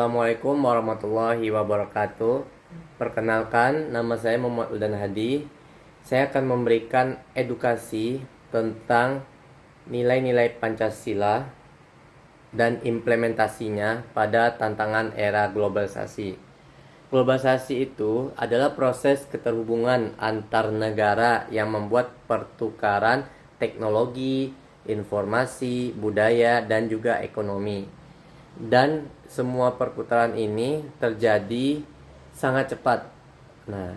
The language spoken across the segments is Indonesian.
Assalamualaikum warahmatullahi wabarakatuh. Perkenalkan, nama saya Muhammad Uldan Hadi. Saya akan memberikan edukasi tentang nilai-nilai Pancasila dan implementasinya pada tantangan era globalisasi. Globalisasi itu adalah proses keterhubungan antar negara yang membuat pertukaran teknologi, informasi, budaya, dan juga ekonomi. Dan semua perputaran ini terjadi sangat cepat. Nah,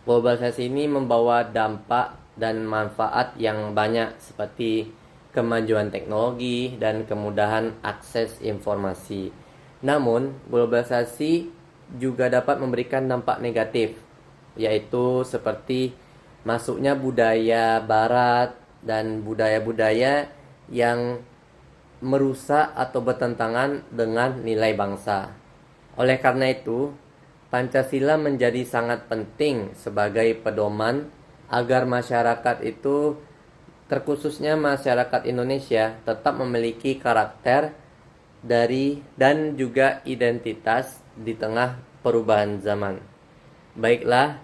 globalisasi ini membawa dampak dan manfaat yang banyak seperti kemajuan teknologi dan kemudahan akses informasi. Namun, globalisasi juga dapat memberikan dampak negatif, yaitu seperti masuknya budaya barat dan budaya-budaya yang merusak atau bertentangan dengan nilai bangsa. Oleh karena itu, Pancasila menjadi sangat penting sebagai pedoman agar masyarakat itu, terkhususnya masyarakat Indonesia, tetap memiliki karakter dan juga identitas di tengah perubahan zaman. Baiklah,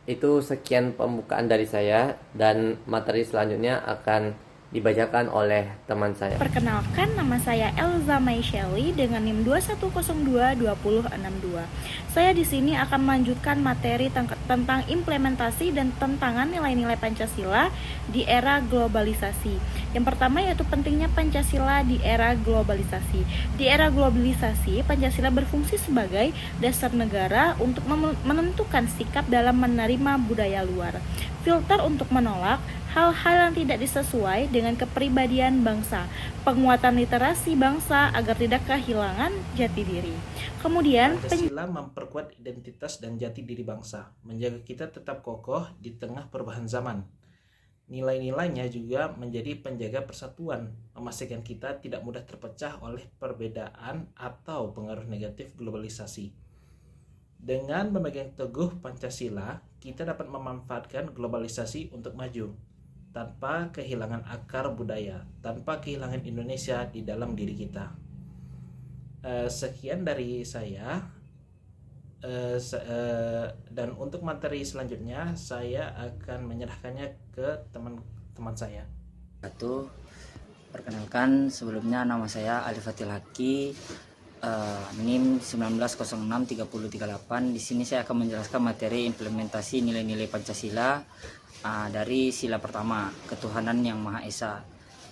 itu sekian pembukaan dari saya, dan materi selanjutnya akan dibacakan oleh teman saya. Perkenalkan, nama saya Elza Maisheli dengan NIM 21022062. Saya di sini akan melanjutkan materi tentang implementasi dan tantangan nilai-nilai Pancasila di era globalisasi. Yang pertama yaitu pentingnya Pancasila di era globalisasi. Di era globalisasi, Pancasila berfungsi sebagai dasar negara untuk menentukan sikap dalam menerima budaya luar, filter untuk menolak hal-hal yang tidak disesuai dengan kepribadian bangsa, penguatan literasi bangsa agar tidak kehilangan jati diri. Kemudian, Pancasila memperkuat identitas dan jati diri bangsa, menjaga kita tetap kokoh di tengah perubahan zaman. Nilai-nilainya juga menjadi penjaga persatuan, memastikan kita tidak mudah terpecah oleh perbedaan atau pengaruh negatif globalisasi. Dengan memegang teguh Pancasila, kita dapat memanfaatkan globalisasi untuk maju, tanpa kehilangan akar budaya, tanpa kehilangan Indonesia di dalam diri kita. Sekian dari saya. Dan untuk materi selanjutnya saya akan menyerahkannya ke teman-teman saya. Perkenalkan, sebelumnya nama saya Ali Fatil Haki, NIM 19063038. Di sini saya akan menjelaskan materi implementasi nilai-nilai Pancasila dari sila pertama, ketuhanan yang Maha Esa.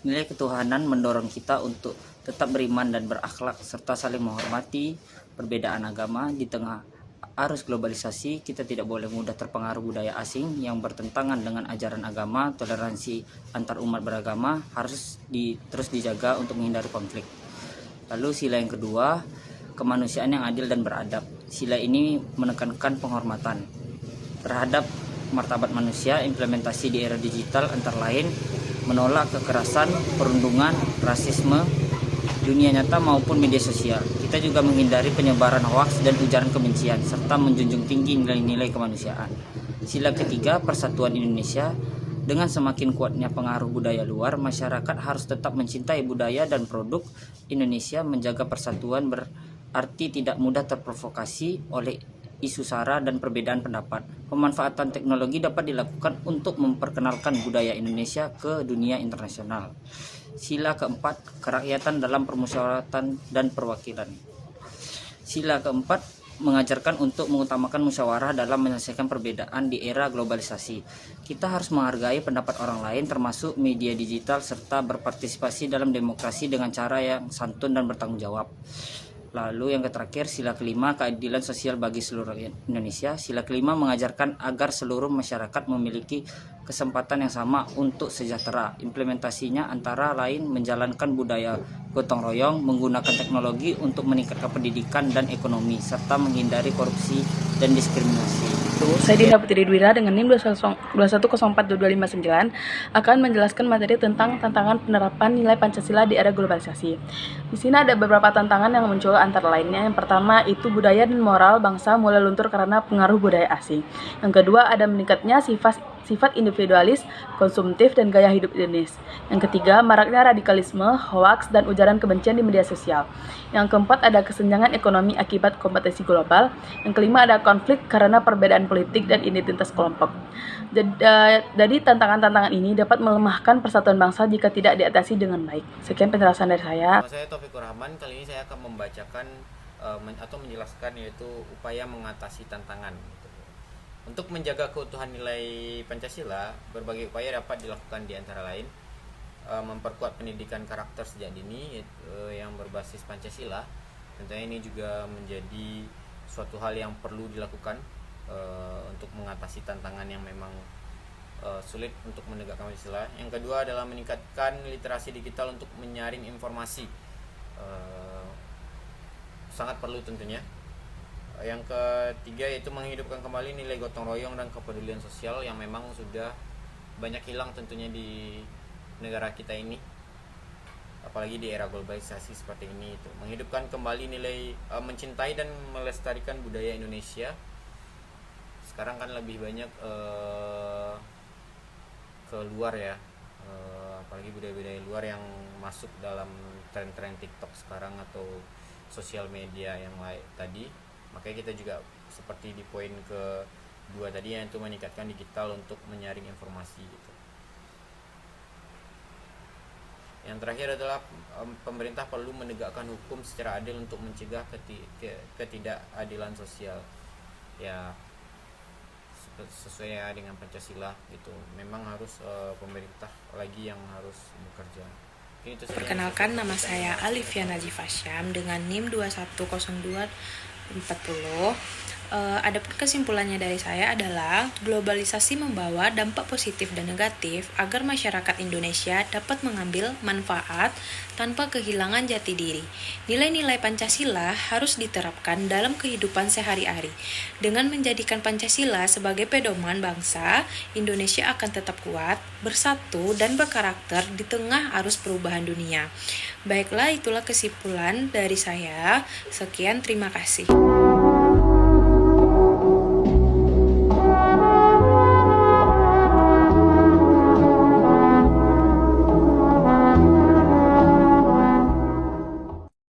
Nilai ketuhanan mendorong kita untuk tetap beriman dan berakhlak serta saling menghormati perbedaan agama. Di tengah arus globalisasi, kita tidak boleh mudah terpengaruh budaya asing yang bertentangan dengan ajaran agama. Toleransi antar umat beragama harus terus dijaga untuk menghindari konflik. Lalu sila yang kedua, kemanusiaan yang adil dan beradab. Sila ini menekankan penghormatan terhadap martabat manusia. Implementasi di era digital antara lain menolak kekerasan, perundungan, rasisme, dunia nyata maupun media sosial. Kita juga menghindari penyebaran hoaks dan ujaran kebencian serta menjunjung tinggi nilai-nilai kemanusiaan. Sila ketiga, persatuan Indonesia. Dengan semakin kuatnya pengaruh budaya luar, masyarakat harus tetap mencintai budaya dan produk Indonesia. Menjaga persatuan berarti tidak mudah terprovokasi oleh isu sara dan perbedaan pendapat. Pemanfaatan teknologi dapat dilakukan untuk memperkenalkan budaya Indonesia ke dunia internasional. Sila keempat, kerakyatan dalam permusyawaratan dan perwakilan. Sila keempat, mengajarkan untuk mengutamakan musyawarah dalam menyelesaikan perbedaan di era globalisasi. Kita harus menghargai pendapat orang lain termasuk media digital serta berpartisipasi dalam demokrasi dengan cara yang santun dan bertanggung jawab. Lalu yang terakhir, sila kelima, keadilan sosial bagi seluruh Indonesia. Sila kelima mengajarkan agar seluruh masyarakat memiliki kesempatan yang sama untuk sejahtera. Implementasinya antara lain menjalankan budaya gotong royong, menggunakan teknologi untuk meningkatkan pendidikan dan ekonomi, serta menghindari korupsi dan diskriminasi. Saya Dinda Putri Dwira dengan NIM 2104259 akan menjelaskan materi tentang tantangan penerapan nilai Pancasila di era globalisasi. Di sini ada beberapa tantangan yang muncul antara lainnya. Yang pertama itu budaya dan moral bangsa mulai luntur karena pengaruh budaya asing. Yang kedua ada meningkatnya sifat individualis, konsumtif, dan gaya hidup hedonis. Yang ketiga, maraknya radikalisme, hoaks, dan ujaran kebencian di media sosial. Yang keempat, ada kesenjangan ekonomi akibat kompetisi global. Yang kelima, ada konflik karena perbedaan politik dan identitas kelompok. Jadi tantangan-tantangan ini dapat melemahkan persatuan bangsa jika tidak diatasi dengan baik. Sekian penjelasan dari saya. Nama saya Taufikur Rahman. Kali ini saya akan membacakan atau menjelaskan yaitu upaya mengatasi tantangan. Untuk menjaga keutuhan nilai Pancasila, berbagai upaya dapat dilakukan di antara lain memperkuat pendidikan karakter sejak dini yang berbasis Pancasila. Tentunya ini juga menjadi suatu hal yang perlu dilakukan untuk mengatasi tantangan yang memang sulit untuk menegakkan Pancasila. Yang kedua adalah meningkatkan literasi digital untuk menyaring informasi. Sangat perlu tentunya. Yang ketiga yaitu menghidupkan kembali nilai gotong royong dan kepedulian sosial yang memang sudah banyak hilang tentunya di negara kita ini, apalagi di era globalisasi seperti ini. Itu menghidupkan kembali nilai mencintai dan melestarikan budaya Indonesia. Sekarang kan lebih banyak ke luar ya, apalagi budaya-budaya luar yang masuk dalam tren-tren TikTok sekarang atau sosial media yang lain tadi. Makanya kita juga seperti di poin kedua tadi, yaitu meningkatkan digital untuk menyaring informasi gitu. Yang terakhir adalah pemerintah perlu menegakkan hukum secara adil untuk mencegah ketidakadilan sosial. Ya sesuai dengan Pancasila gitu. Memang harus pemerintah lagi yang harus bekerja. Perkenalkan, nama saya Alivia Najif Asyam dengan NIM 210240. Adapun kesimpulannya dari saya adalah globalisasi membawa dampak positif dan negatif agar masyarakat Indonesia dapat mengambil manfaat tanpa kehilangan jati diri. Nilai-nilai Pancasila harus diterapkan dalam kehidupan sehari-hari. Dengan menjadikan Pancasila sebagai pedoman bangsa, Indonesia akan tetap kuat, bersatu, dan berkarakter di tengah arus perubahan dunia. Baiklah, itulah kesimpulan dari saya. Sekian, terima kasih.